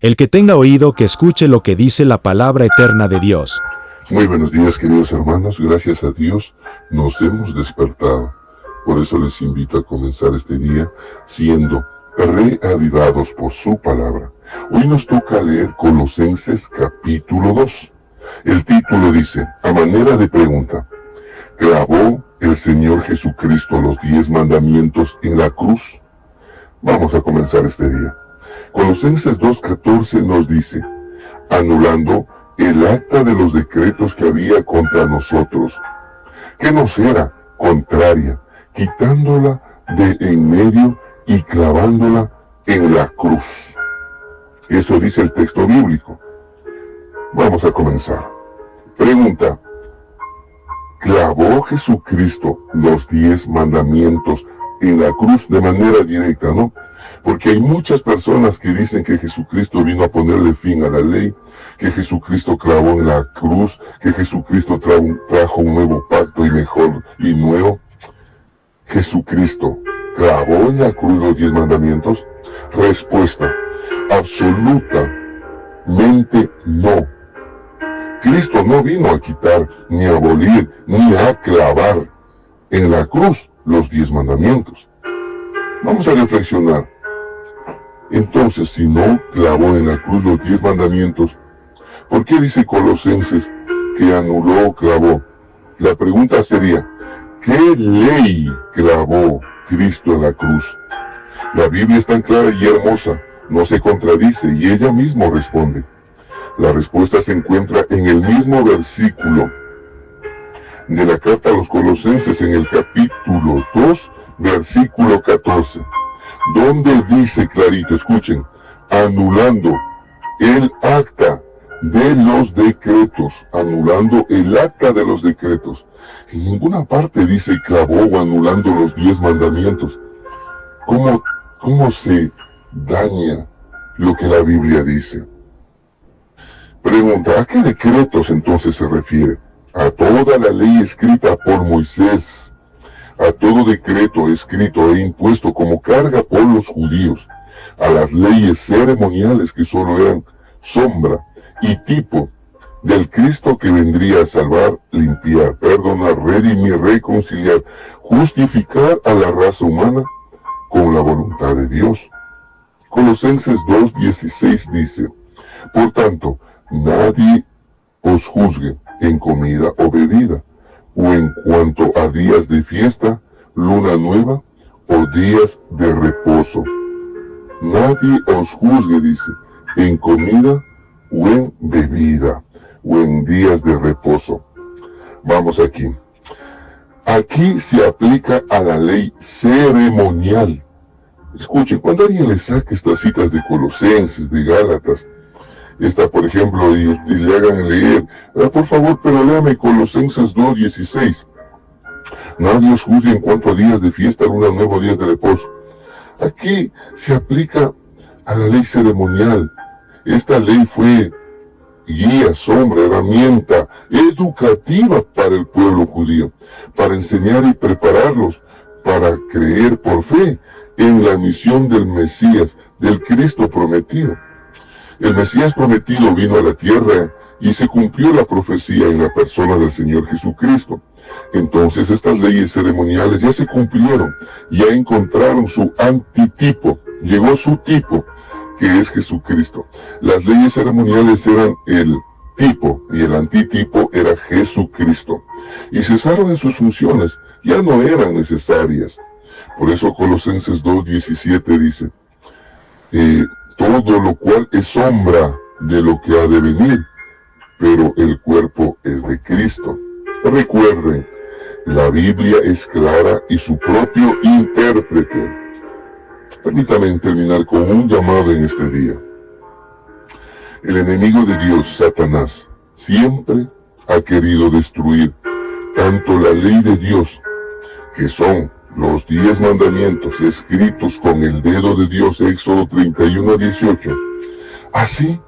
El que tenga oído, que escuche lo que dice la palabra eterna de Dios. Muy buenos días, queridos hermanos. Gracias a Dios nos hemos despertado. Por eso les invito a comenzar este día siendo reavivados por su palabra. Hoy nos toca leer Colosenses capítulo 2. El título dice, a manera de pregunta, ¿clavó el Señor Jesucristo los 10 mandamientos en la cruz? Vamos a comenzar este día. Colosenses 2:14 nos dice, anulando el acta de los decretos que había contra nosotros, que nos era contraria, quitándola de en medio y clavándola en la cruz. Eso dice el texto bíblico. Vamos a comenzar. Pregunta, ¿clavó Jesucristo los 10 mandamientos en la cruz de manera directa, no? Porque hay muchas personas que dicen que Jesucristo vino a ponerle fin a la ley, que Jesucristo clavó en la cruz, que Jesucristo trajo un nuevo pacto y mejor y nuevo. ¿Jesucristo clavó en la cruz los 10 mandamientos? Respuesta, absolutamente no. Cristo no vino a quitar, ni a abolir, ni a clavar en la cruz los 10 mandamientos. Vamos a reflexionar. Entonces, si no clavó en la cruz los 10 mandamientos, ¿por qué dice Colosenses que anuló o clavó? La pregunta sería, ¿qué ley clavó Cristo en la cruz? La Biblia es tan clara y hermosa, no se contradice y ella misma responde. La respuesta se encuentra en el mismo versículo de la carta a los Colosenses en el capítulo 2, versículo 14. Donde dice clarito, escuchen, anulando el acta de los decretos, anulando el acta de los decretos. En ninguna parte dice clavó o anulando los 10 mandamientos. ¿Cómo se daña lo que la Biblia dice? Pregunta, ¿a qué decretos entonces se refiere? A toda la ley escrita por Moisés, a todo decreto escrito e impuesto como carga por los judíos, a las leyes ceremoniales que solo eran sombra y tipo del Cristo que vendría a salvar, limpiar, perdonar, redimir, reconciliar, justificar a la raza humana con la voluntad de Dios. Colosenses 2:16 dice, por tanto, nadie os juzgue en comida o bebida, o en cuanto a días de fiesta, luna nueva, o días de reposo. Nadie os juzgue, dice, en comida o en bebida, o en días de reposo. Vamos aquí. Aquí se aplica a la ley ceremonial. Escuchen, cuando alguien le saque estas citas de Colosenses, de Gálatas, esta por ejemplo, y le hagan leer, por favor, pero léame Colosenses 2:16. Nadie os juzgue en cuanto a días de fiesta, luna nueva, días de reposo. Aquí se aplica a la ley ceremonial. Esta ley fue guía, sombra, herramienta educativa para el pueblo judío, para enseñar y prepararlos para creer por fe en la misión del Mesías, del Cristo prometido. El Mesías prometido vino a la tierra y se cumplió la profecía en la persona del Señor Jesucristo. Entonces estas leyes ceremoniales ya se cumplieron, ya encontraron su antitipo, llegó su tipo, que es Jesucristo. Las leyes ceremoniales eran el tipo y el antitipo era Jesucristo. Y cesaron en sus funciones, ya no eran necesarias. Por eso Colosenses 2:17 dice, todo lo cual es sombra de lo que ha de venir, pero el cuerpo es de Cristo. Recuerden, la Biblia es clara y su propio intérprete. Permítanme terminar con un llamado en este día. El enemigo de Dios, Satanás, siempre ha querido destruir tanto la ley de Dios, que son los 10 mandamientos escritos con el dedo de Dios, Éxodo 31:18, así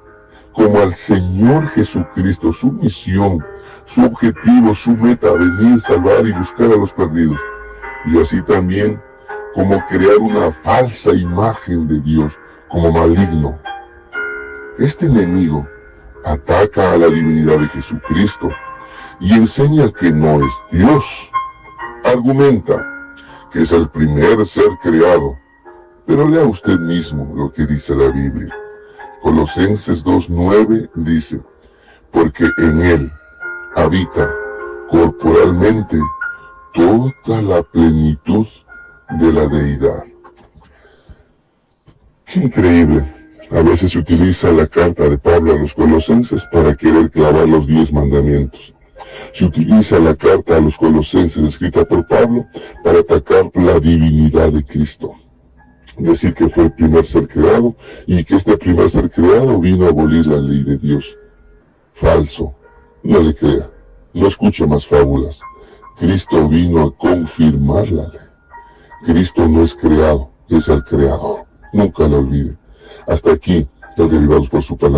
como al Señor Jesucristo, su misión, su objetivo, su meta, venir, salvar y buscar a los perdidos, y así también como crear una falsa imagen de Dios como maligno. Este enemigo ataca a la divinidad de Jesucristo y enseña que no es Dios. Argumenta que es el primer ser creado, pero lea usted mismo lo que dice la Biblia. Colosenses 2:9 dice, porque en él habita corporalmente toda la plenitud de la deidad. Qué increíble. A veces se utiliza la carta de Pablo a los Colosenses para querer clavar los 10 mandamientos. Se utiliza la carta a los Colosenses escrita por Pablo para atacar la divinidad de Cristo. Decir que fue el primer ser creado y que este primer ser creado vino a abolir la ley de Dios. Falso. No le crea. No escuche más fábulas. Cristo vino a confirmar la ley. Cristo no es creado, es el creador. Nunca lo olvide. Hasta aquí, los derivados por su palabra.